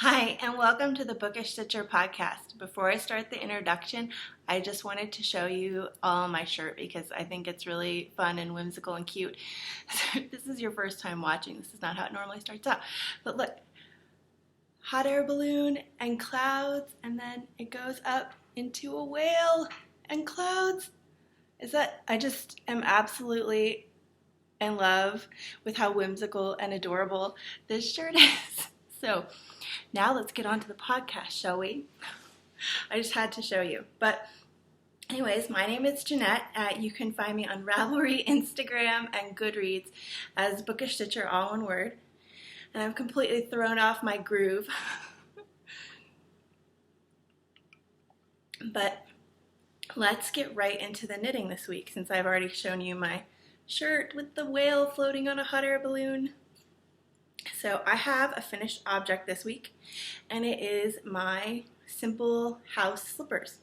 Hi, and welcome to the BookishStitcher podcast. Before I start the introduction, I just wanted to show you all my shirt because I think it's really fun and whimsical and cute. So if this is your first time watching, this is not how it normally starts out. But look, hot air balloon and clouds, and then it goes up into a whale and clouds. I just am absolutely in love with how whimsical and adorable this shirt is. So now let's get on to the podcast, shall we? I just had to show you. But anyways, my name is Jeanette. You can find me on Ravelry, Instagram, and Goodreads as BookishStitcher, all one word. And I've completely thrown off my groove. But let's get right into the knitting this week, since I've already shown you my shirt with the whale floating on a hot air balloon. So I have a finished object this week, and it is my simple house slippers.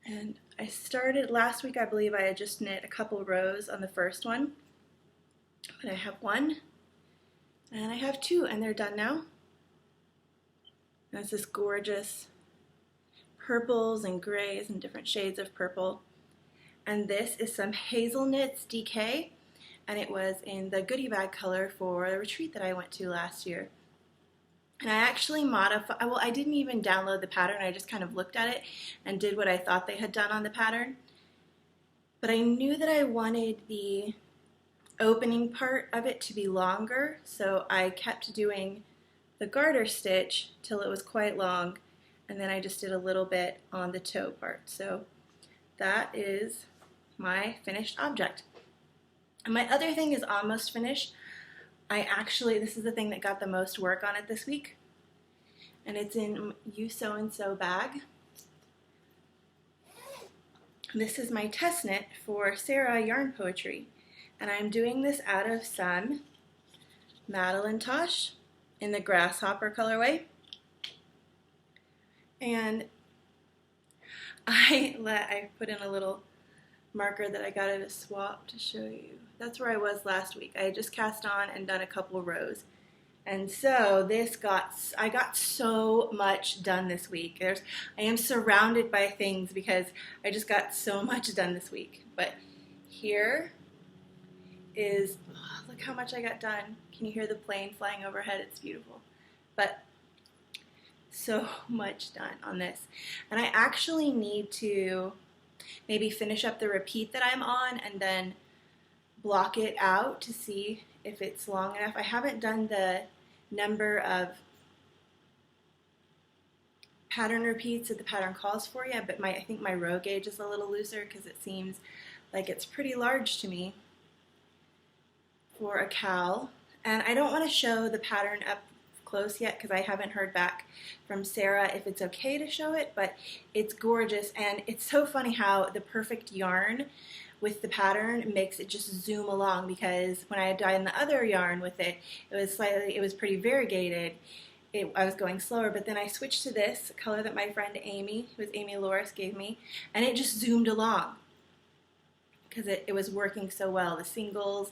And I started last week, I believe I had just knit a couple rows on the first one, but I have one, and I have two, and they're done now. And it's this gorgeous purples and grays and different shades of purple. And this is some Hazelnuts DK. And it was in the goodie bag color for a retreat that I went to last year. And I actually I didn't even download the pattern, I just kind of looked at it and did what I thought they had done on the pattern. But I knew that I wanted the opening part of it to be longer, so I kept doing the garter stitch till it was quite long, and then I just did a little bit on the toe part. So that is my finished object. And my other thing is almost finished. This is the thing that got the most work on it this week. And it's in You Sew and Sew bag. This is my test knit for Sarah Yarn Poetry. And I'm doing this out of some Madeline Tosh in the Grasshopper colorway. And I put in a little marker that I got at a swap to show you. That's where I was last week. I had just cast on and done a couple rows. And so I got so much done this week. I am surrounded by things because I just got so much done this week. But here is, look how much I got done. Can you hear the plane flying overhead? It's beautiful. But so much done on this. And I actually need to maybe finish up the repeat that I'm on and then block it out to see if it's long enough. I haven't done the number of pattern repeats that the pattern calls for yet, but I think my row gauge is a little looser because it seems like it's pretty large to me for a cowl. And I don't want to show the pattern up close yet because I haven't heard back from Sarah if it's okay to show it, but it's gorgeous. And it's so funny how the perfect yarn with the pattern makes it just zoom along, because when I had done the other yarn with it, it was pretty variegated. I was going slower, but then I switched to this color that my friend Amy, who was Amy Loris, gave me, and it just zoomed along because it was working so well. The singles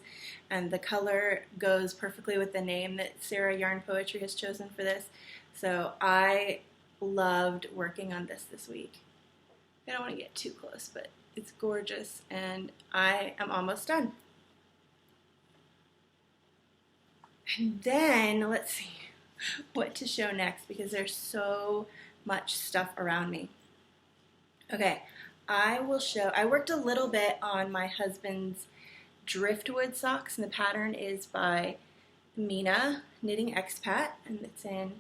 and the color goes perfectly with the name that Sarah Yarn Poetry has chosen for this. So I loved working on this week. I don't want to get too close, but it's gorgeous, and I am almost done. And then let's see what to show next, because there's so much stuff around me. Okay, I worked a little bit on my husband's driftwood socks, and the pattern is by Mina Knitting Expat, and it's in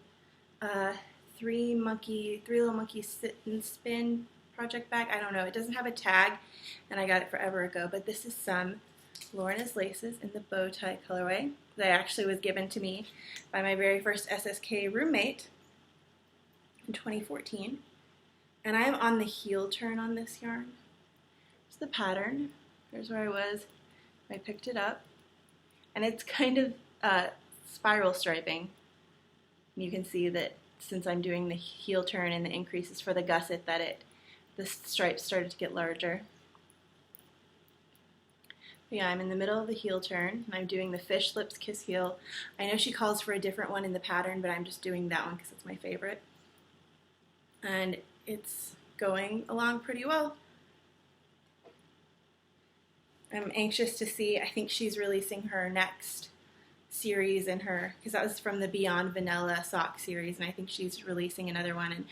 three little monkey sit and spin project bag. I don't know, it doesn't have a tag, and I got it forever ago, but this is some Lorna's laces in the bow tie colorway that actually was given to me by my very first SSK roommate in 2014. And I am on the heel turn on this yarn. It's the pattern. Here's where I was. I picked it up, and it's kind of spiral striping. You can see that since I'm doing the heel turn and the increases for the gusset, that the stripes started to get larger. Yeah, I'm in the middle of the heel turn, and I'm doing the fish lips kiss heel. I know she calls for a different one in the pattern, but I'm just doing that one because it's my favorite. And it's going along pretty well. I'm anxious to see, I think she's releasing her next series in her, because that was from the Beyond Vanilla sock series, and I think she's releasing another one, and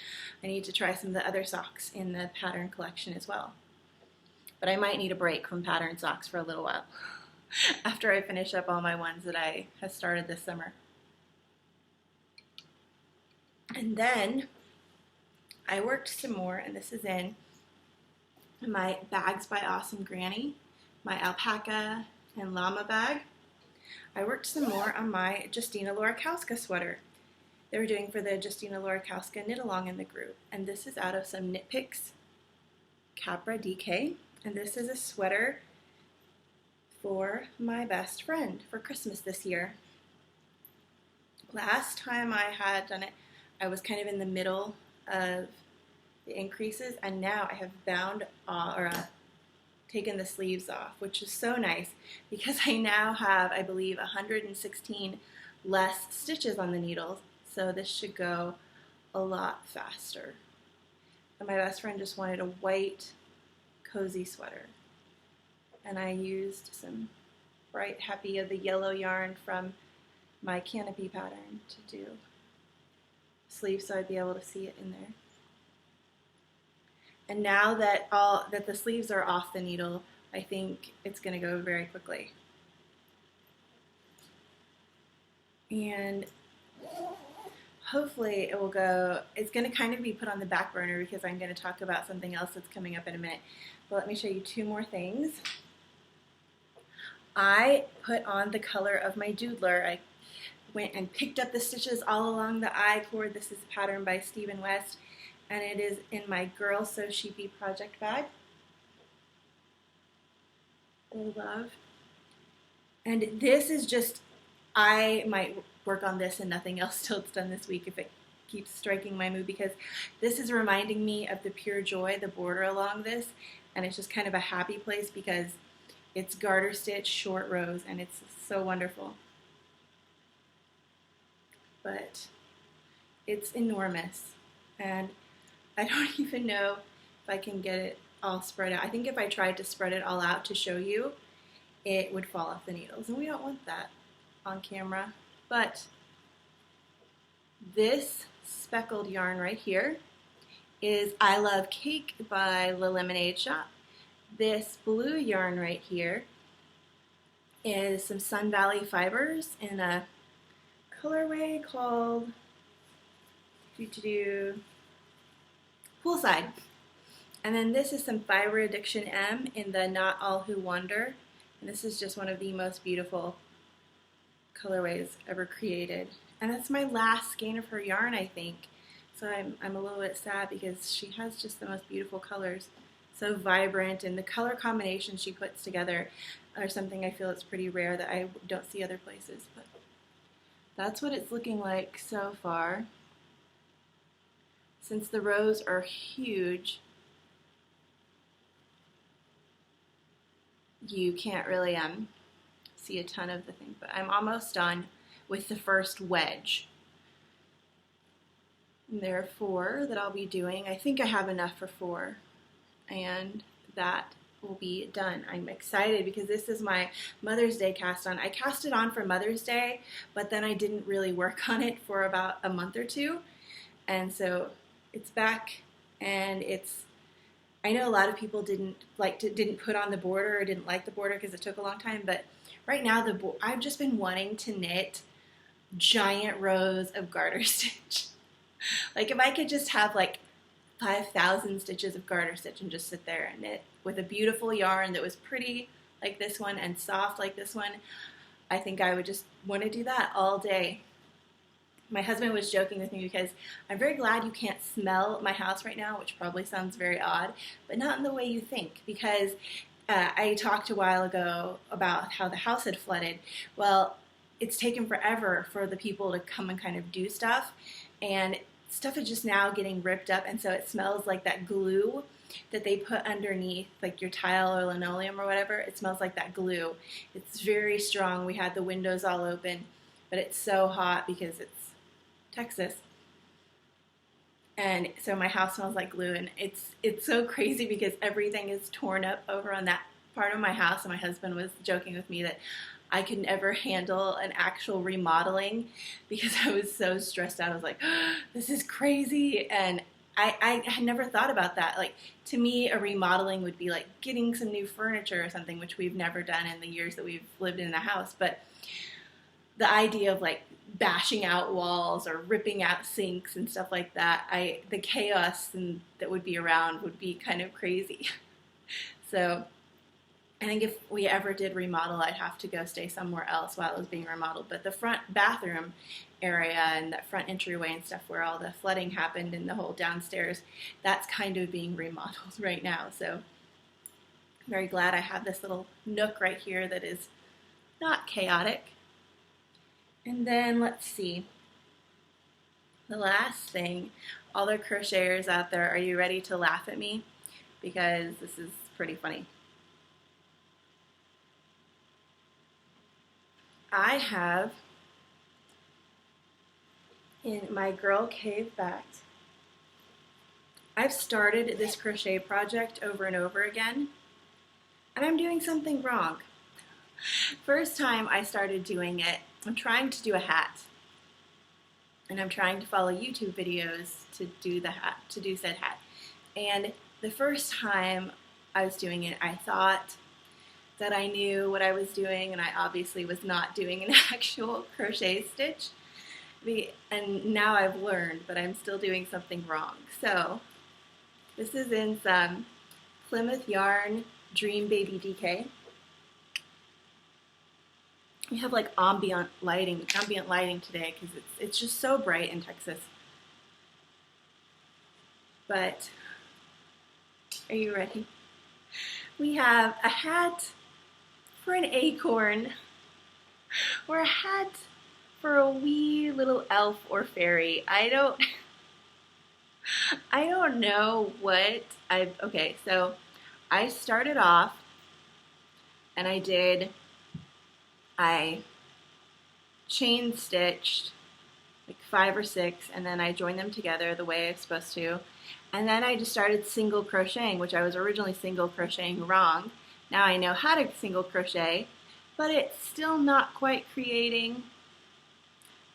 I need to try some of the other socks in the pattern collection as well. But I might need a break from pattern socks for a little while after I finish up all my ones that I have started this summer. And then I worked some more, and this is in my Bags by Awesome Granny, my alpaca and llama bag. I worked some more on my Justina Lorakowska sweater. They were doing for the Justina Lorakowska knit along in the group, and this is out of some Knit Picks Capra DK, and this is a sweater for my best friend for Christmas this year. Last time I had done it, I was kind of in the middle of the increases, and now I have taken the sleeves off, which is so nice because I now have, I believe, 116 less stitches on the needles, so this should go a lot faster. And my best friend just wanted a white cozy sweater, and I used some bright happy of the yellow yarn from my canopy pattern to do sleeves so I'd be able to see it in there. And now that the sleeves are off the needle, I think it's going to go very quickly. And hopefully it will go, it's going to kind of be put on the back burner because I'm going to talk about something else that's coming up in a minute. But let me show you two more things. I put on the color of my doodler. I went and picked up the stitches all along the I cord. This is a pattern by Stephen West, and it is in my Girl So Sheepy project bag. I love. And this is just, I might work on this and nothing else till it's done this week if it keeps striking my mood, because this is reminding me of the Pure Joy, the border along this, and it's just kind of a happy place because it's garter stitch, short rows, and it's so wonderful. But it's enormous, and I don't even know if I can get it all spread out. I think if I tried to spread it all out to show you, it would fall off the needles, and we don't want that on camera. But this speckled yarn right here is I Love Cake by the Lemonade Shop. This blue yarn right here is some Sun Valley fibers in a colorway called Poolside. And then this is some Fiber Addiction M in the Not All Who Wander. And this is just one of the most beautiful colorways ever created. And that's my last skein of her yarn, I think. So I'm a little bit sad because she has just the most beautiful colors. So vibrant, and the color combinations she puts together are something I feel it's pretty rare that I don't see other places. But that's what it's looking like so far. Since the rows are huge, you can't really see a ton of the thing, but I'm almost done with the first wedge. And there are 4 that I'll be doing. I think I have enough for 4, and that will be done. I'm excited because this is my Mother's Day cast on. I cast it on for Mother's Day, but then I didn't really work on it for about a month or 2, and so it's back, and it's, I know a lot of people didn't put on the border or didn't like the border because it took a long time, but right now I've just been wanting to knit giant rows of garter stitch. Like if I could just have like 5,000 stitches of garter stitch and just sit there and knit with a beautiful yarn that was pretty like this one and soft like this one, I think I would just want to do that all day. My husband was joking with me because I'm very glad you can't smell my house right now, which probably sounds very odd, but not in the way you think, because I talked a while ago about how the house had flooded. Well, it's taken forever for the people to come and kind of do stuff, and stuff is just now getting ripped up, and so it smells like that glue that they put underneath like your tile or linoleum or whatever. It smells like that glue. It's very strong. We had the windows all open, but it's so hot because it's Texas. And so my house smells like glue, and it's so crazy because everything is torn up over on that part of my house. And my husband was joking with me that I could never handle an actual remodeling because I was so stressed out. I was like, oh, this is crazy. And I had never thought about that. Like, to me, a remodeling would be like getting some new furniture or something, which we've never done in the years that we've lived in the house. But the idea of like bashing out walls or ripping out sinks and stuff like that, the chaos that would be around would be kind of crazy. So I think if we ever did remodel, I'd have to go stay somewhere else while it was being remodeled. But the front bathroom area and that front entryway and stuff where all the flooding happened and the whole downstairs, that's kind of being remodeled right now. So I'm very glad I have this little nook right here that is not chaotic. And then let's see, the last thing, all the crocheters out there, are you ready to laugh at me? Because this is pretty funny. I have in my Girl Cave bag, I've started this crochet project over and over again, and I'm doing something wrong. First time I started doing it, I'm trying to do a hat, and I'm trying to follow YouTube videos to do the hat, to do said hat. And the first time I was doing it, I thought that I knew what I was doing, and I obviously was not doing an actual crochet stitch. And now I've learned, but I'm still doing something wrong. So this is in some Plymouth Yarn Dream Baby DK. We have like ambient lighting today because it's just so bright in Texas. But are you ready? We have a hat for an acorn, or a hat for a wee little elf or fairy. I don't know what okay, so I started off and I chain stitched like 5 or 6, and then I joined them together the way I was supposed to. And then I just started single crocheting, which I was originally single crocheting wrong. Now I know how to single crochet, but it's still not quite creating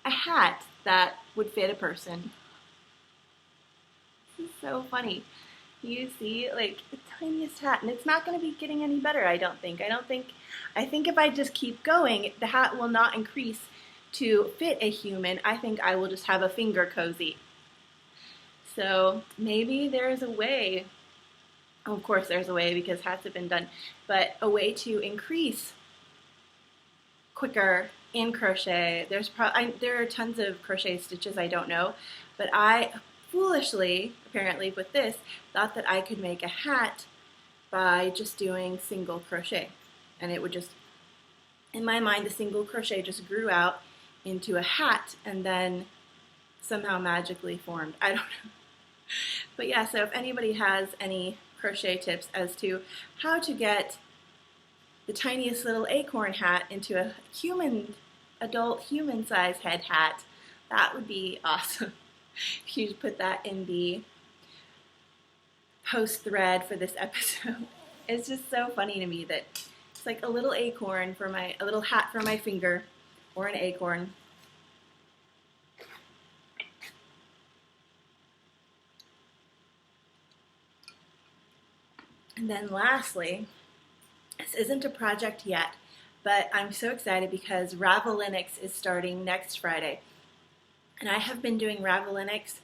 a hat that would fit a person. This is so funny. You see, like, the tiniest hat, and it's not going to be getting any better, I don't think. I think if I just keep going, the hat will not increase to fit a human. I think I will just have a finger cozy. So maybe there's a way, of course there's a way because hats have been done, but a way to increase quicker in crochet. There are tons of crochet stitches I don't know, but I foolishly, apparently with this, thought that I could make a hat by just doing single crochet. And it would just, in my mind, the single crochet just grew out into a hat and then somehow magically formed. I don't know. But yeah, so if anybody has any crochet tips as to how to get the tiniest little acorn hat into a adult human-sized head hat, that would be awesome. If you put that in the post thread for this episode. It's just so funny to me that it's like a little acorn for a little hat for my finger, or an acorn. And then lastly, this isn't a project yet, but I'm so excited because Ravelinix is starting next Friday. And I have been doing Ravelinix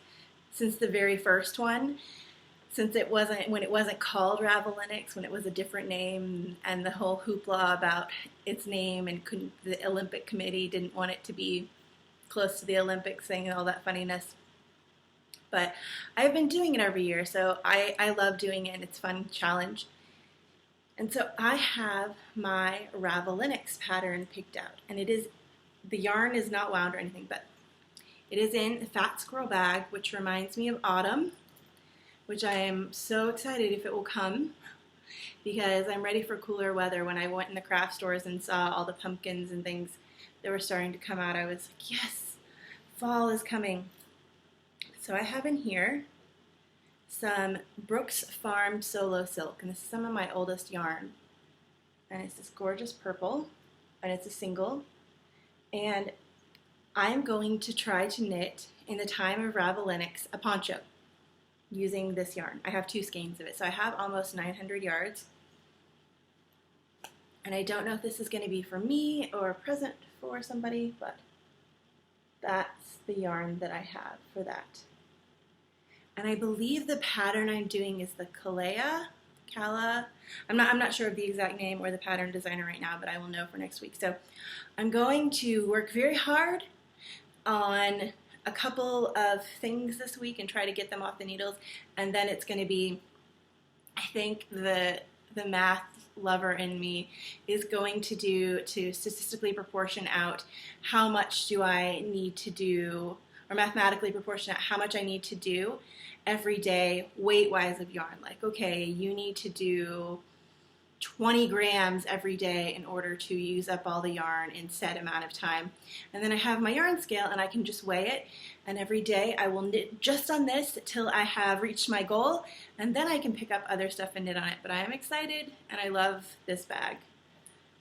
since the very first one, when it wasn't called Ravelinix, when it was a different name, and the whole hoopla about its name, and the Olympic Committee didn't want it to be close to the Olympics thing and all that funniness. But I've been doing it every year, so I love doing it, and it's a fun challenge. And so I have my Ravelinix pattern picked out, and the yarn is not wound or anything, but it is in the Fat Squirrel bag, which reminds me of autumn, which I am so excited if it will come, because I'm ready for cooler weather. When I went in the craft stores and saw all the pumpkins and things that were starting to come out, I was like, yes, fall is coming. So I have in here some Brooks Farm Solo Silk, and this is some of my oldest yarn. And it's this gorgeous purple, and it's a single. And I'm going to try to knit, in the time of Ravelinix, a poncho using this yarn. I have 2 skeins of it, so I have almost 900 yards. And I don't know if this is going to be for me or a present for somebody, but that's the yarn that I have for that. And I believe the pattern I'm doing is the Kala. I'm not sure of the exact name or the pattern designer right now, but I will know for next week. So I'm going to work very hard on a couple of things this week and try to get them off the needles. And then it's going to be, I think the math lover in me is going to statistically proportion out how much do I need to do, or mathematically proportion out how much I need to do every day weight-wise of yarn. Like, okay, you need to do 20 grams every day in order to use up all the yarn in set amount of time. And then I have my yarn scale and I can just weigh it, and every day I will knit just on this till I have reached my goal, and then I can pick up other stuff and knit on it. But I am excited, and I love this bag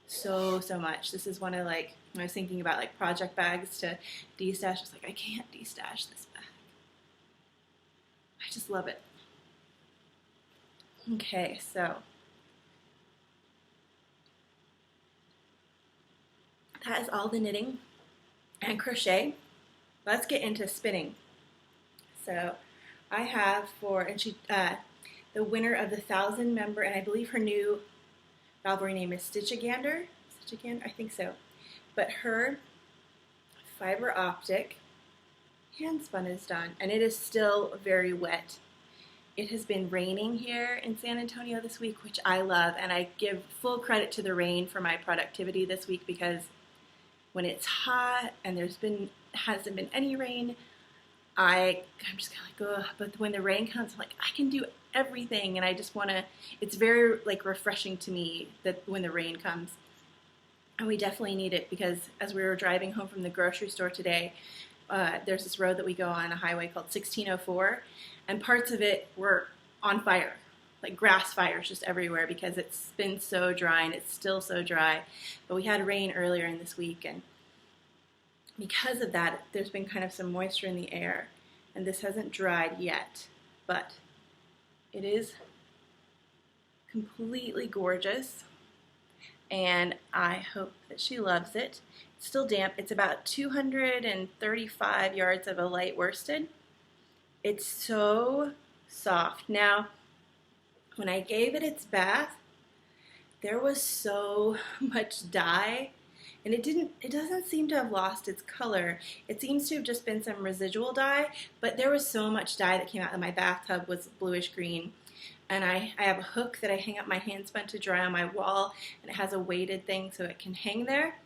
so much. This is one of, like, when I was thinking about like project bags to destash, I was like, I can't destash this bag. I just love it. Okay, so that is all the knitting and crochet. Let's get into spinning. So I have the winner of the 1,000 member, and I believe her new Ravelry name is Stitchigander, I think so. But her fiber optic hand spun is done, and it is still very wet. It has been raining here in San Antonio this week, which I love, and I give full credit to the rain for my productivity this week, because when it's hot and hasn't been any rain, I'm just kind of like, ugh. But when the rain comes, I'm like, I can do everything, and I just want to. It's very like refreshing to me that when the rain comes, and we definitely need it, because as we were driving home from the grocery store today, there's this road that we go on, a highway called 1604, and parts of it were on fire. Like grass fires just everywhere, because it's been so dry, and it's still so dry. But we had rain earlier in this week, and because of that, there's been kind of some moisture in the air, and this hasn't dried yet, but it is completely gorgeous, and I hope that she loves it. It's still damp. It's about 235 yards of a light worsted. It's so soft. Now, when I gave it its bath, there was so much dye, and it doesn't seem to have lost its color. It seems to have just been some residual dye, but there was so much dye that came out. My bathtub was bluish green, and I have a hook that I hang up my hand spun to dry on my wall, and it has a weighted thing so it can hang there.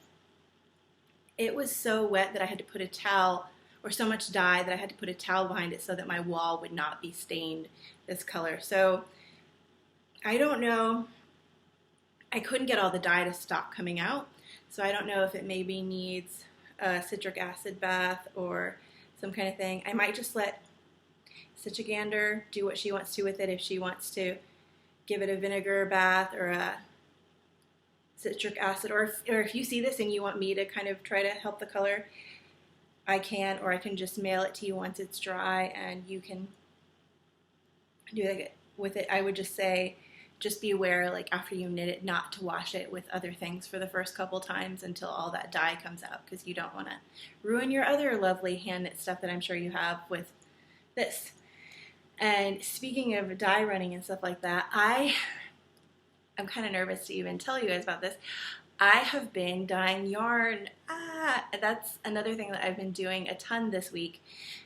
It was so wet that I had to put a towel, or so much dye that I had to put a towel behind it so that my wall would not be stained this color. So I don't know, I couldn't get all the dye to stop coming out, so I don't know if it maybe needs a citric acid bath or some kind of thing. I might just let Stitchigander do what she wants to with it. If she wants to give it a vinegar bath or a citric acid, or if you see this and you want me to kind of try to help the color, I can, or I can just mail it to you once it's dry and you can do it with it. I would just say, just be aware, like after you knit it, not to wash it with other things for the first couple times until all that dye comes out, because you don't want to ruin your other lovely hand knit stuff that I'm sure you have with this. And speaking of dye running and stuff like that, I'm kind of nervous to even tell you guys about this. I have been dyeing yarn. That's another thing that I've been doing a ton this week.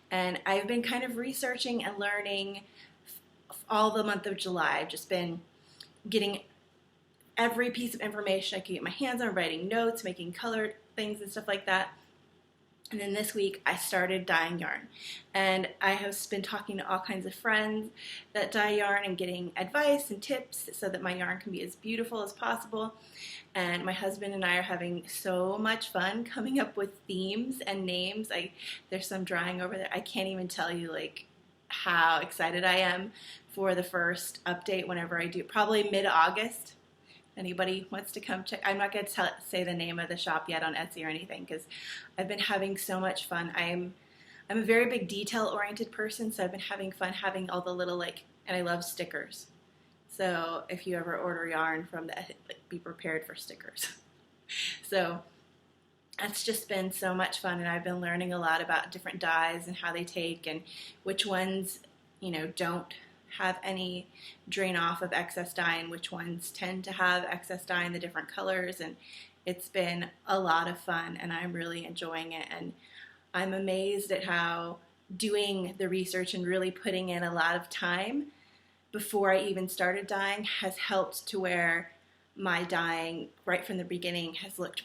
And I've been kind of researching and learning all the month of July. I've just been getting every piece of information I could get my hands on, writing notes, making colored things and stuff like that. And then this week I started dyeing yarn, and I have been talking to all kinds of friends that dye yarn and getting advice and tips so that my yarn can be as beautiful as possible. And my husband and I are having so much fun coming up with themes and names. There's some drying over there. I can't even tell you like how excited I am for the first update whenever I do, probably mid-August. Anybody wants to come check? I'm not going to say the name of the shop yet on Etsy or anything because I've been having so much fun. I'm a very big detail-oriented person, so I've been having fun having all the little and I love stickers. So if you ever order yarn from be prepared for stickers. So that's just been so much fun, and I've been learning a lot about different dyes and how they take and which ones, don't have any drain off of excess dye and which ones tend to have excess dye in the different colors. And it's been a lot of fun, and I'm really enjoying it. And I'm amazed at how doing the research and really putting in a lot of time before I even started dyeing has helped to where my dyeing right from the beginning has looked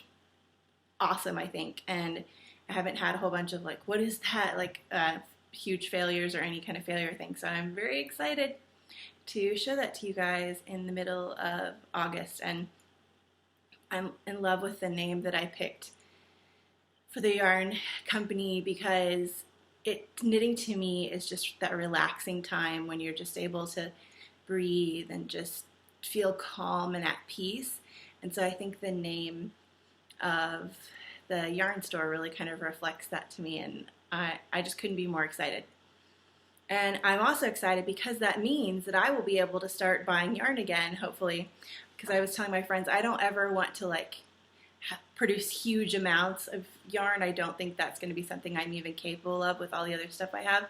awesome, I think. And I haven't had a whole bunch of what is that, huge failures or any kind of failure thing. So I'm very excited to show that to you guys in the middle of August. And I'm in love with the name that I picked for the yarn company because knitting to me is just that relaxing time when you're just able to breathe and just feel calm and at peace. And so I think the name of the yarn store really kind of reflects that to me, and I just couldn't be more excited. And I'm also excited because that means that I will be able to start buying yarn again, hopefully, because I was telling my friends I don't ever want to produce huge amounts of yarn. I don't think that's going to be something I'm even capable of with all the other stuff I have.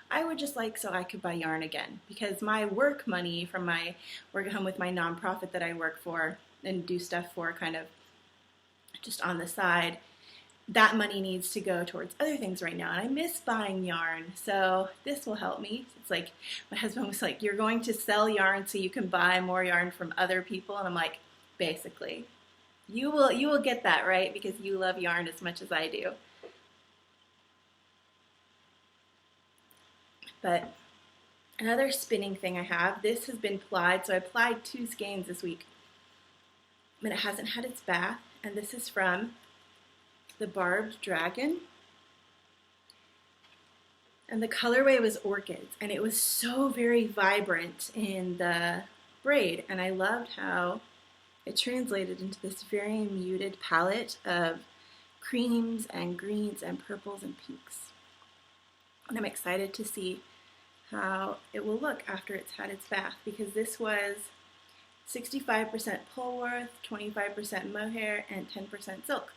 I would just so I could buy yarn again, because my work money from my work at home with my nonprofit that I work for and do stuff for kind of just on the side, that money needs to go towards other things right now, and I miss buying yarn, so this will help me. It's my husband was like, you're going to sell yarn so you can buy more yarn from other people, and I'm like, basically. You will get that, right? Because you love yarn as much as I do. But another spinning thing I have, this has been plied, so I plied 2 skeins this week, but it hasn't had its bath, and this is from the Barbed Dragon, and the colorway was orchids, and it was so very vibrant in the braid, and I loved how it translated into this very muted palette of creams and greens and purples and pinks. And I'm excited to see how it will look after it's had its bath, because this was 65% Polworth, 25% mohair, and 10% silk.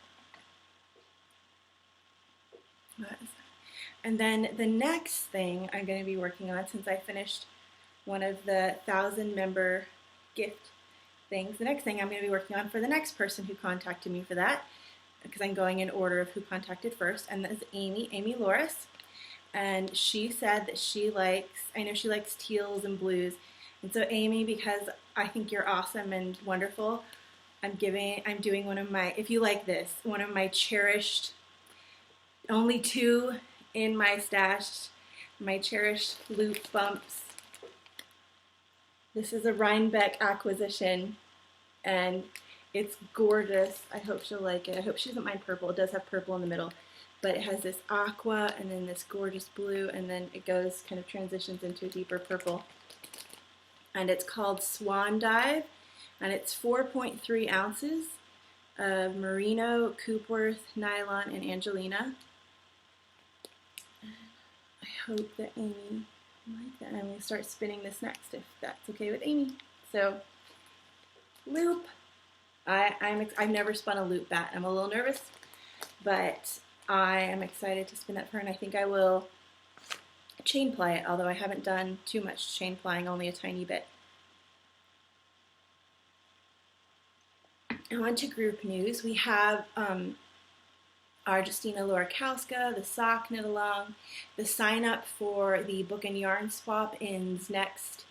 And then the next thing I'm going to be working on, since I finished one of the 1,000-member gift things, the next thing I'm going to be working on for the next person who contacted me for that, because I'm going in order of who contacted first, and that is Amy Loris. And she said that I know she likes teals and blues. And so Amy, because I think you're awesome and wonderful, I'm doing one of my, if you like this, one of my cherished, only 2 in my stash, my cherished loop bumps. This is a Rhinebeck acquisition, and it's gorgeous. I hope she'll like it. I hope she doesn't mind purple. It does have purple in the middle, but it has this aqua and then this gorgeous blue, and then it goes, kind of transitions into a deeper purple. And it's called Swan Dive, and it's 4.3 ounces of merino, Coopworth, nylon, and Angelina. I hope that Amy like that. I'm going to start spinning this next, if that's okay with Amy. So, loop. I've never spun a loop bat. I'm a little nervous, but I am excited to spin that for her, and I think I will chain ply it, although I haven't done too much chain plying, only a tiny bit. And on to group news. We have our Justina Lorkowska, the sock knit along. The sign up for the book and yarn swap ends next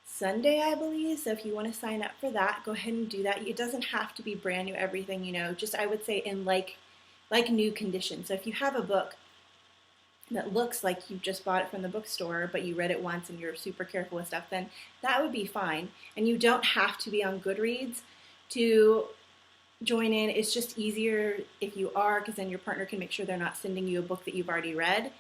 Sunday, I believe. So if you want to sign up for that, go ahead and do that. It doesn't have to be brand new everything, just I would say in like new condition. So if you have a book that looks like you just bought it from the bookstore, but you read it once and you're super careful with stuff, then that would be fine. And you don't have to be on Goodreads to join in. It's just easier if you are, because then your partner can make sure they're not sending you a book that you've already read.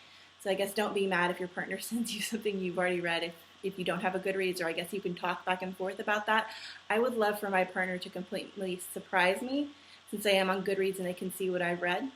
So I guess don't be mad if your partner sends you something you've already read if you don't have a Goodreads, or I guess you can talk back and forth about that. I would love for my partner to completely surprise me since I am on Goodreads and they can see what I've read.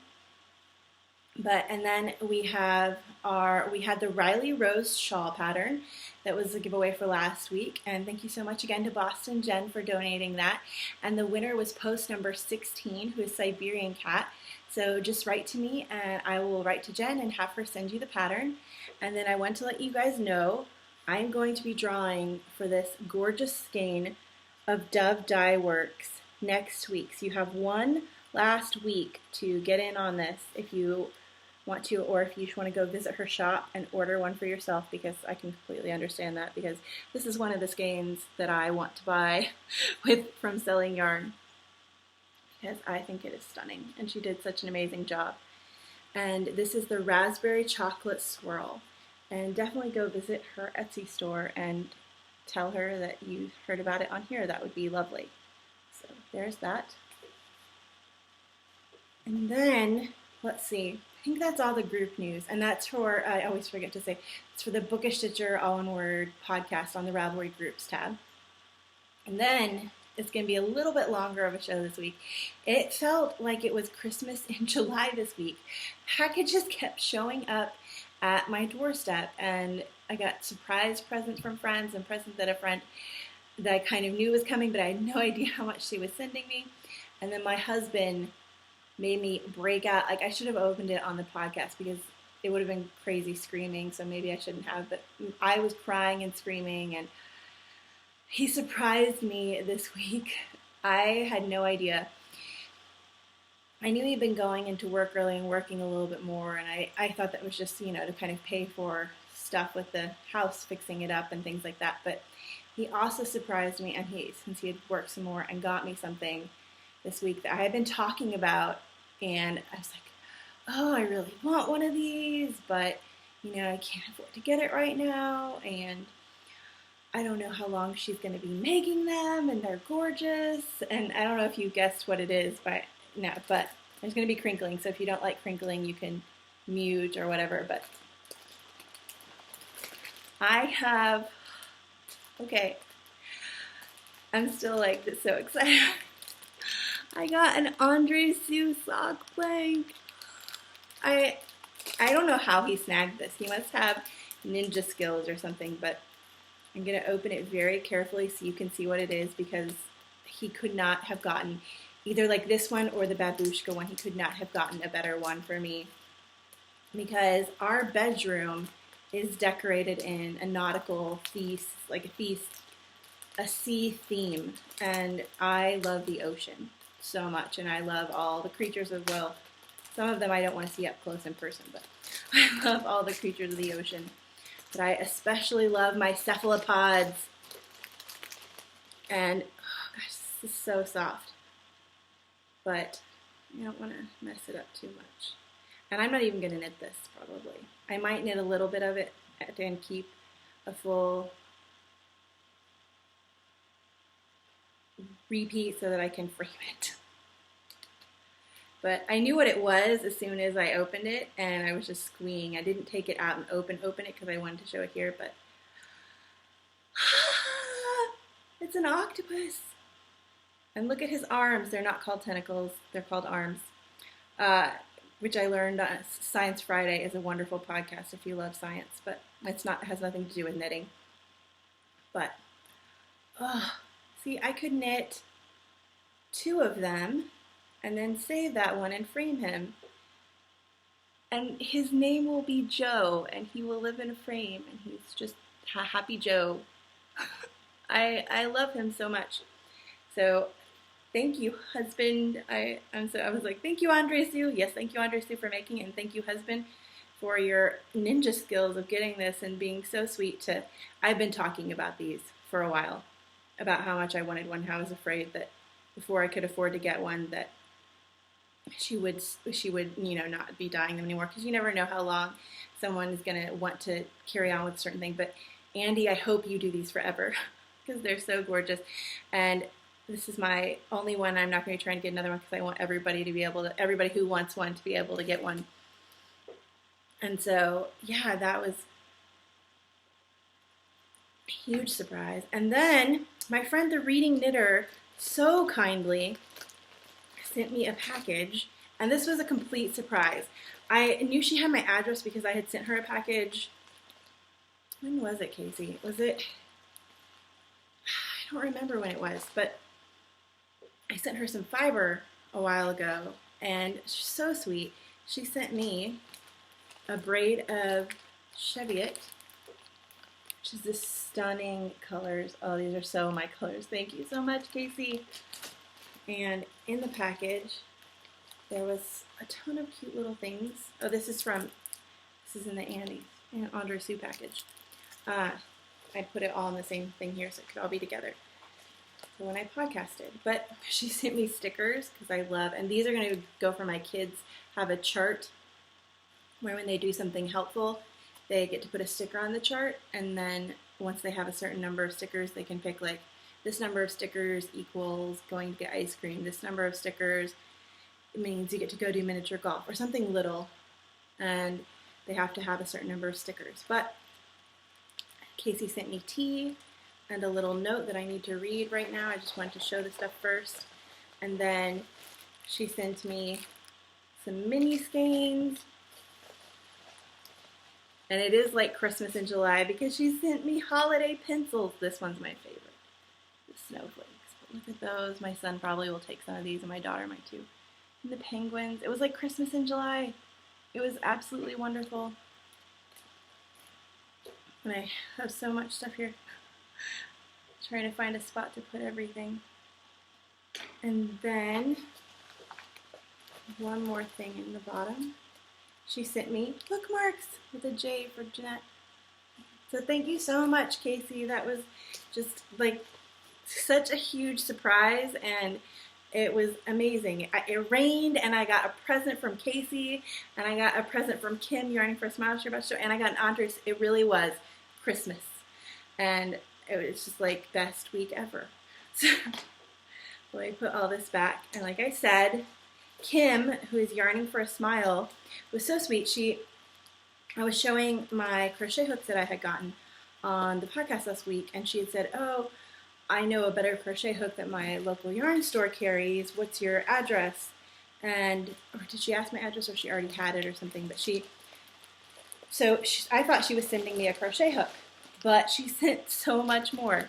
And then we had the Riley Rose shawl pattern that was a giveaway for last week, and thank you so much again to Boston Jen for donating that. And the winner was post number 16, who is Siberian Cat. So just write to me and I will write to Jen and have her send you the pattern. And then I want to let you guys know I'm going to be drawing for this gorgeous skein of Dove Dye Works next week. So you have one last week to get in on this if you want to, or if you just want to go visit her shop and order one for yourself, because I can completely understand that, because this is one of the skeins that I want to buy from Selling Yarn, because I think it is stunning and she did such an amazing job. And this is the Raspberry Chocolate Swirl, and definitely go visit her Etsy store and tell her that you heard about it on here. That would be lovely. So there's that. And then let's see, I think that's all the group news, and that's for, I always forget to say, it's for the BookishStitcher all-in-word podcast on the Ravelry Groups tab. And then it's going to be a little bit longer of a show this week. It felt like it was Christmas in July this week. Packages kept showing up at my doorstep, and I got surprise presents from friends and presents that a friend that I kind of knew was coming, but I had no idea how much she was sending me. And then my husband made me break out. Like, I should have opened it on the podcast because it would have been crazy screaming, so maybe I shouldn't have, but I was crying and screaming, and he surprised me this week. I had no idea. I knew he'd been going into work early and working a little bit more, and I thought that was just, to kind of pay for stuff with the house, fixing it up and things like that, but he also surprised me, and since he had worked some more, and got me something this week that I had been talking about. And I was like, oh, I really want one of these, but, I can't afford to get it right now, and I don't know how long she's going to be making them, and they're gorgeous, and I don't know if you guessed what it is, but there's going to be crinkling, so if you don't like crinkling, you can mute or whatever, but I'm still so excited. I got an AndreSue sock blank. I don't know how he snagged this. He must have ninja skills or something, but I'm going to open it very carefully so you can see what it is, because he could not have gotten either this one or the babushka one. He could not have gotten a better one for me, because our bedroom is decorated in a nautical feast, a sea theme, and I love the ocean so much, and I love all the creatures as well. Some of them I don't want to see up close in person, but I love all the creatures of the ocean. But I especially love my cephalopods. And, oh gosh, this is so soft. But I don't want to mess it up too much. And I'm not even going to knit this, probably. I might knit a little bit of it and keep a full repeat so that I can frame it. But I knew what it was as soon as I opened it, and I was just squeeing. I didn't take it out and open it because I wanted to show it here, but it's an octopus. And look at his arms. They're not called tentacles, they're called arms, which I learned on Science Friday is a wonderful podcast if you love science, but it has nothing to do with knitting. But, see, I could knit 2 of them and then save that one and frame him. And his name will be Joe, and he will live in a frame, and he's just Happy Joe. I love him so much. So thank you, husband. I was like, thank you, AndreSue. Yes, thank you, AndreSue, for making it, and thank you, husband, for your ninja skills of getting this and being so sweet to. I've been talking about these for a while, about how much I wanted one, how I was afraid that before I could afford to get one that she would, you know, not be dyeing them anymore, because you never know how long someone is going to want to carry on with a certain thing. But Andy, I hope you do these forever because they're so gorgeous. And this is my only one. I'm not going to try and get another one because I want everybody to be able to, everybody who wants one to be able to get one. And so, yeah, that was a huge surprise. And then my friend, the Reading Knitter, so kindly sent me a package, and this was a complete surprise. I knew she had my address because I had sent her a package. When was it, Casey? Was it? I don't remember when it was, but I sent her some fiber a while ago, and she's so sweet. She sent me a braid of Cheviot, which is this stunning colors. Oh, these are so my colors. Thank you so much, Casey. And in the package, there was a ton of cute little things. Oh, this is in the AndreSue package. I put it all in the same thing here so it could all be together for when I podcasted. But she sent me stickers because I love, and these are going to go for my kids, have a chart where when they do something helpful, they get to put a sticker on the chart, and then once they have a certain number of stickers, they can pick like, this number of stickers equals going to get ice cream. This number of stickers means you get to go do miniature golf or something little, and they have to have a certain number of stickers. But Casey sent me tea and a little note that I need to read right now. I just wanted to show the stuff first. And then she sent me some mini skeins. And it is like Christmas in July because she sent me holiday pencils. This one's my favorite. The snowflakes. But look at those. My son probably will take some of these, and my daughter might too. And the penguins. It was like Christmas in July. It was absolutely wonderful. And I have so much stuff here. Trying to find a spot to put everything. And then one more thing in the bottom. She sent me bookmarks with a J for Jeanette. So thank you so much, Casey. That was just like such a huge surprise, and it was amazing. It rained, and I got a present from Casey, and I got a present from Kim, Yarning for a Smile, and I got an AndreSue. It really was Christmas, and it was just like best week ever. So let me put all this back, and like I said, Kim, who is Yarning for a Smile, was so sweet. I was showing my crochet hooks that I had gotten on the podcast last week, and she had said, oh, I know a better crochet hook that my local yarn store carries. What's your address? And, or did she ask my address, or she already had it or something? But I thought she was sending me a crochet hook, but she sent so much more.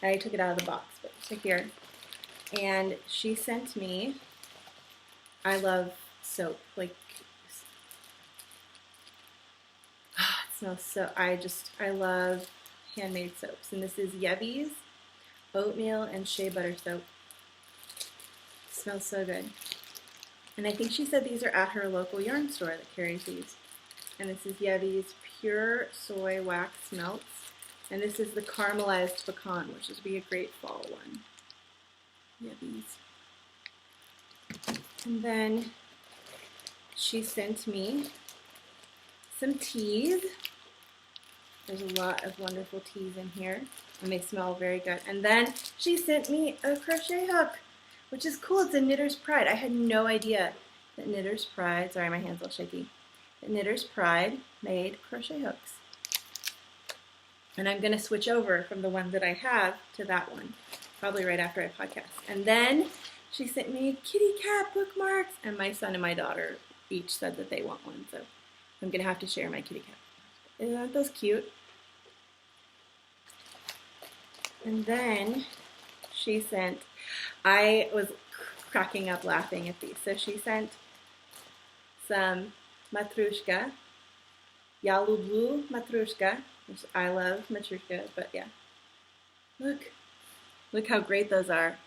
I took it out of the box, but it's here. And she sent me, I love soap, like, it smells so, I love handmade soaps. And this is Yevi's oatmeal and shea butter soap. It smells so good. And I think she said these are at her local yarn store that carries these. And this is Yevi's pure soy wax melts. And this is the caramelized pecan, which would be a great fall one. Yevi's. And then she sent me some teas. There's a lot of wonderful teas in here, and they smell very good. And then she sent me a crochet hook, which is cool. It's a Knitter's Pride. I had no idea that Knitter's Pride, sorry, my hand's a little shaky, that Knitter's Pride made crochet hooks. And I'm going to switch over from the one that I have to that one, probably right after I podcast. And then she sent me kitty cat bookmarks, and my son and my daughter each said that they want one, so I'm going to have to share my kitty cat. Isn't those cute? And then she sent, I was cracking up laughing at these. So she sent some matrushka, yellow blue matrushka, which I love matrushka, but yeah. Look how great those are.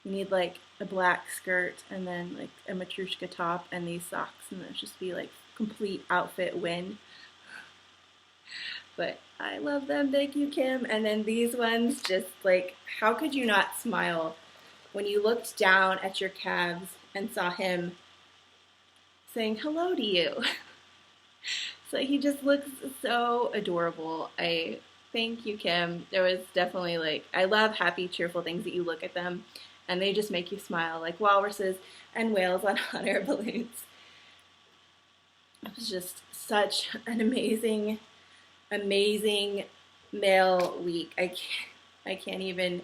You need like a black skirt and then like a matrushka top and these socks, and it'll just be like complete outfit win. But I love them. Thank you, Kim. And then these ones, just like, how could you not smile when you looked down at your calves and saw him saying hello to you. So he just looks so adorable. I thank you, Kim. There was definitely like, I love happy, cheerful things that you look at them and they just make you smile, like walruses and whales on hot air balloons. It was just such an amazing, amazing mail week. I can't even,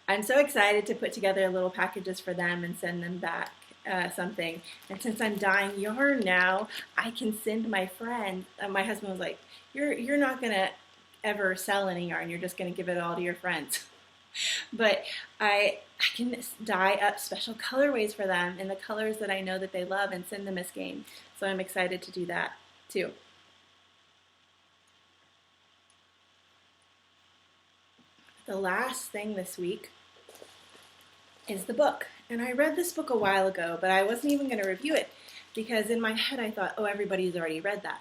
I'm so excited to put together little packages for them and send them back something. And since I'm dyeing yarn now, I can send my friend, my husband was like, you're not gonna ever sell any yarn, you're just gonna give it all to your friends. But I can dye up special colorways for them in the colors that I know that they love and send them a skein. So I'm excited to do that too. The last thing this week is the book. And I read this book a while ago, but I wasn't even going to review it because in my head I thought, oh, everybody's already read that.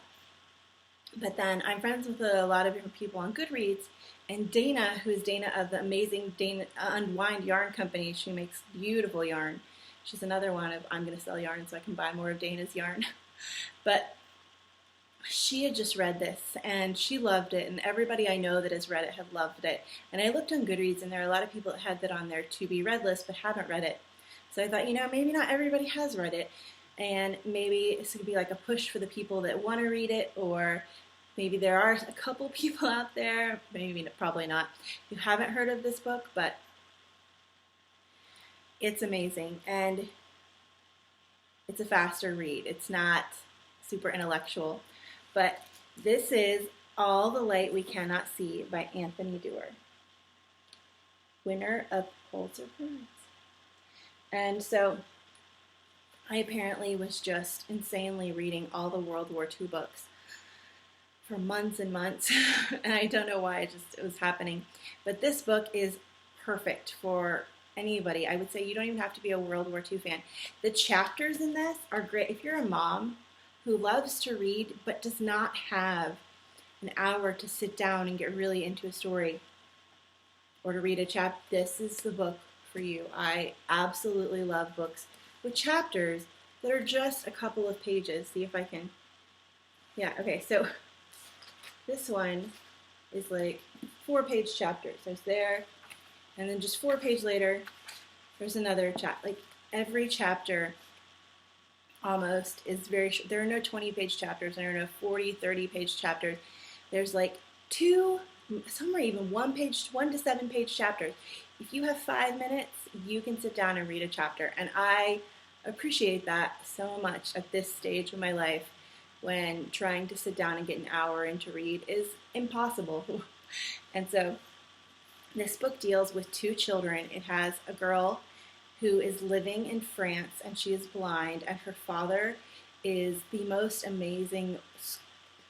But then I'm friends with a lot of different people on Goodreads, and Dana, who is Dana of the amazing Dana Unwind Yarn Company, she makes beautiful yarn. She's another one of I'm going to sell yarn so I can buy more of Dana's yarn. But she had just read this and she loved it, and everybody I know that has read it have loved it. And I looked on Goodreads and there are a lot of people that had that on their to be read list but haven't read it. So I thought, you know, maybe not everybody has read it, and maybe this could be like a push for the people that want to read it, or maybe there are a couple people out there, maybe probably not, who haven't heard of this book, but it's amazing. And it's a faster read. It's not super intellectual. But this is All the Light We Cannot See by Anthony Doerr, winner of Pulitzer Prize. And so I apparently was just insanely reading all the World War II books for months and months, and I don't know why, it was happening. But this book is perfect for anybody. I would say you don't even have to be a World War II fan. The chapters in this are great. If you're a mom who loves to read but does not have an hour to sit down and get really into a story or to read a chapter, this is the book for you. I absolutely love books with chapters that are just a couple of pages. See if I can, yeah, okay, so this one is like 4-page chapters. There's there, and then just 4 pages later, there's another chapter. Like every chapter almost is very short. There are no 20-page chapters. There are no 40, 30-page chapters. There's like 2, somewhere even 1 to 7-page chapters. If you have 5 minutes, you can sit down and read a chapter. And I appreciate that so much at this stage of my life, when trying to sit down and get an hour in to read is impossible. And so this book deals with 2 children. It has a girl who is living in France and she is blind, and her father is the most amazing,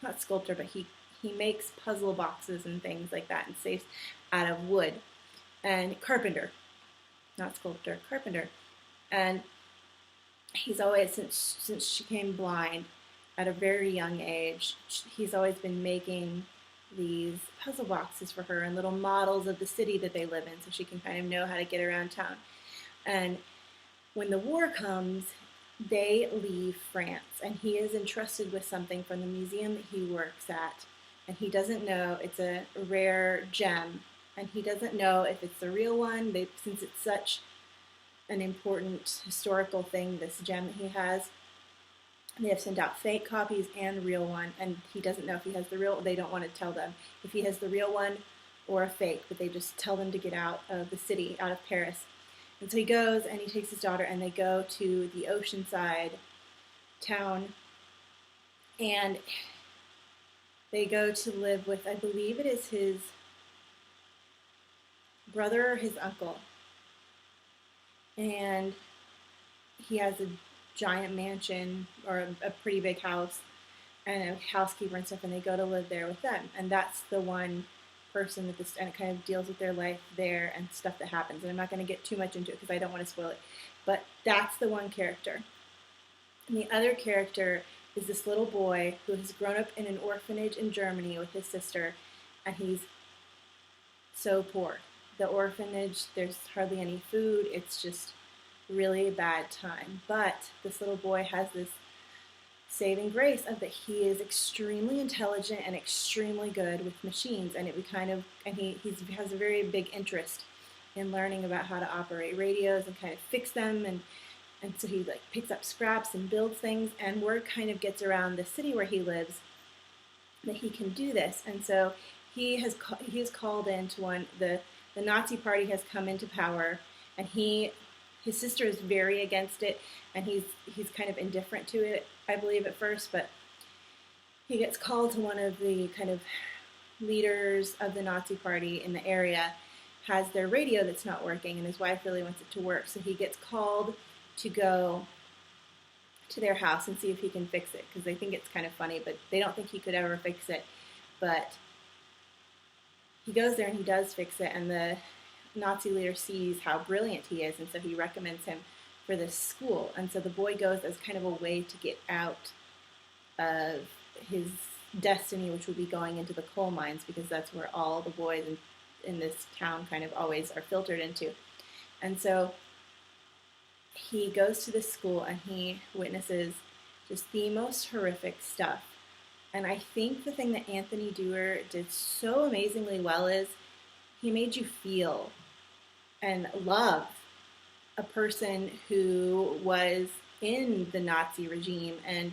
not sculptor, but he makes puzzle boxes and things like that and safes out of wood. And carpenter, not sculptor, carpenter. And he's always, since she came blind at a very young age, he's always been making these puzzle boxes for her and little models of the city that they live in so she can kind of know how to get around town. And when the war comes, they leave France, and he is entrusted with something from the museum that he works at, and he doesn't know, it's a rare gem, and he doesn't know if it's the real one. Since it's such an important historical thing, this gem that he has, they have sent out fake copies and real one, and he doesn't know if he has the real. They don't want to tell them if he has the real one or a fake, but they just tell them to get out of the city, out of Paris. And so he goes and he takes his daughter and they go to the oceanside town, and they go to live with, I believe it is his brother or his uncle. And he has a giant mansion or a pretty big house and a housekeeper and stuff, and they go to live there with them. And that's the one person that this, and it kind of deals with their life there and stuff that happens. And I'm not going to get too much into it because I don't want to spoil it. But that's the one character. And the other character is this little boy who has grown up in an orphanage in Germany with his sister, and he's so poor. the orphanage, there's hardly any food. It's just really a bad time. But this little boy has this saving grace of that he is extremely intelligent and extremely good with machines, and he has a very big interest in learning about how to operate radios and kind of fix them, and so he like picks up scraps and builds things, and word kind of gets around the city where he lives that he can do this, and so he is called into the Nazi Party has come into power, and his sister is very against it, and he's kind of indifferent to it, I believe, at first, but he gets called to one of the kind of leaders of the Nazi Party in the area, has their radio that's not working, and his wife really wants it to work, so he gets called to go to their house and see if he can fix it, because they think it's kind of funny, but they don't think he could ever fix it. But he goes there and he does fix it, and the Nazi leader sees how brilliant he is, and so he recommends him for this school. And so the boy goes as kind of a way to get out of his destiny, which will be going into the coal mines, because that's where all the boys in this town kind of always are filtered into. And so he goes to this school and he witnesses just the most horrific stuff. And I think the thing that Anthony Doerr did so amazingly well is he made you feel and love a person who was in the Nazi regime, and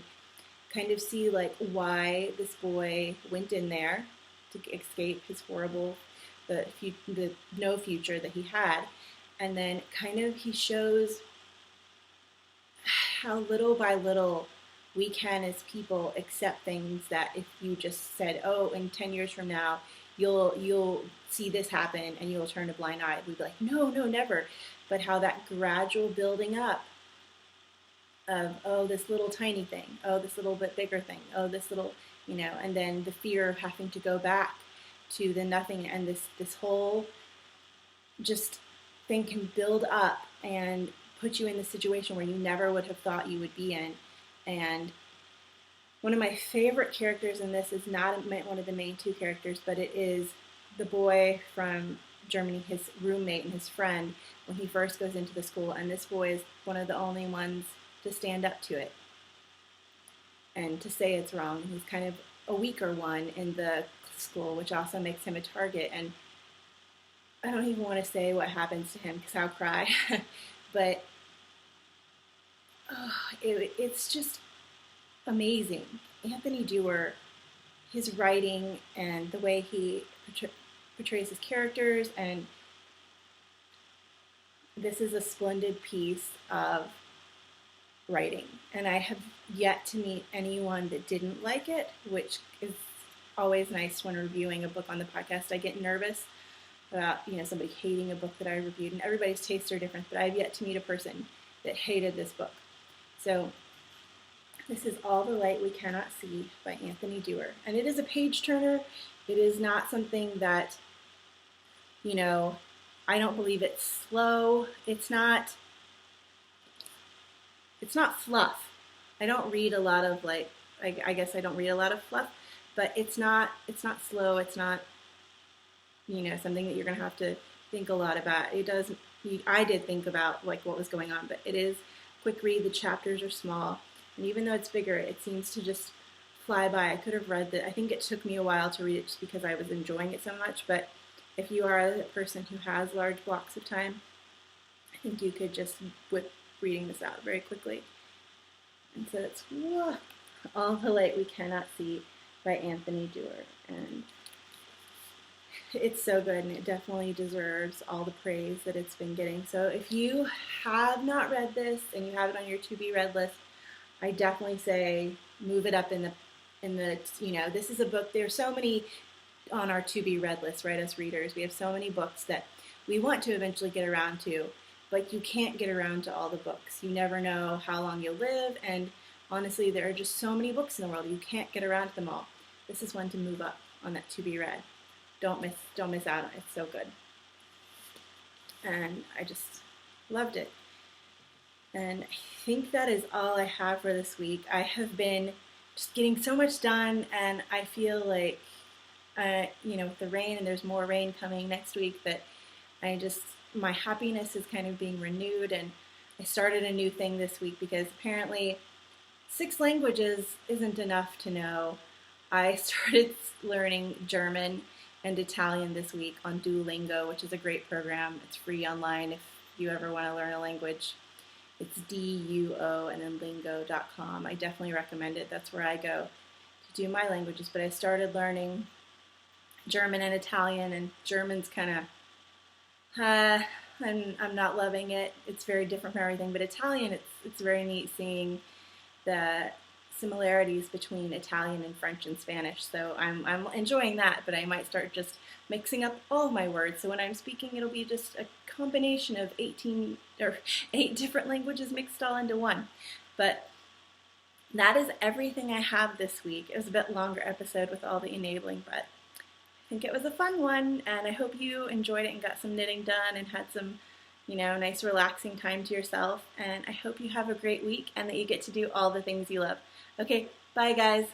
kind of see like why this boy went in there to escape his horrible, the no future that he had. And then kind of he shows how little by little we can as people accept things that if you just said, oh, in 10 years from now, you'll see this happen and you'll turn a blind eye. We'd be like, no, never. But how that gradual building up of, oh, this little tiny thing, oh, this little bit bigger thing, oh, this little, and then the fear of having to go back to the nothing, and this whole just thing can build up and put you in the situation where you never would have thought you would be in. And one of my favorite characters in this is not one of the main two characters, but it is the boy from Germany, his roommate and his friend, when he first goes into the school, and this boy is one of the only ones to stand up to it and to say it's wrong. He's kind of a weaker one in the school, which also makes him a target. And I don't even want to say what happens to him because I'll cry. But it's just amazing. Anthony Doerr, his writing and the way he portrays his characters, and this is a splendid piece of writing. And I have yet to meet anyone that didn't like it, which is always nice when reviewing a book on the podcast. I get nervous about somebody hating a book that I reviewed, and everybody's tastes are different, but I've yet to meet a person that hated this book. So this is All the Light We Cannot See by Anthony Doerr, and it is a page turner. It is not something that I don't believe it's slow. It's not fluff. I don't read a lot of I guess I don't read a lot of fluff, but it's not slow. It's not something that you're going to have to think a lot about. It does. I did think about what was going on, but it is quick read. The chapters are small, and even though it's bigger, it seems to just fly by. I could have read that. I think it took me a while to read it just because I was enjoying it so much, but if you are a person who has large blocks of time, I think you could just whip reading this out very quickly. And so it's All the Light We Cannot See by Anthony Doerr. And it's so good, and it definitely deserves all the praise that it's been getting. So if you have not read this and you have it on your to-be-read list, I definitely say move it up in the this is a book. There's so many on our to-be-read list, right, as readers. We have so many books that we want to eventually get around to, but you can't get around to all the books. You never know how long you'll live, and honestly, there are just so many books in the world. You can't get around to them all. This is one to move up on that to-be-read. Don't miss out on it. It's so good. And I just loved it. And I think that is all I have for this week. I have been just getting so much done, and I feel like with the rain, and there's more rain coming next week, that My happiness is kind of being renewed, and I started a new thing this week because apparently 6 languages isn't enough to know. I started learning German and Italian this week on Duolingo, which is a great program. It's free online if you ever want to learn a language. It's DUO and then lingo.com. I definitely recommend it. That's where I go to do my languages. But I started learning German and Italian, and German's kind of, I'm not loving it. It's very different from everything. But Italian, it's very neat seeing the similarities between Italian and French and Spanish. So I'm enjoying that, but I might start just mixing up all of my words. So when I'm speaking, it'll be just a combination of 8 different languages mixed all into one. But that is everything I have this week. It was a bit longer episode with all the enabling, but I think it was a fun one, and I hope you enjoyed it and got some knitting done and had some nice relaxing time to yourself. And I hope you have a great week and that you get to do all the things you love. Okay, bye guys.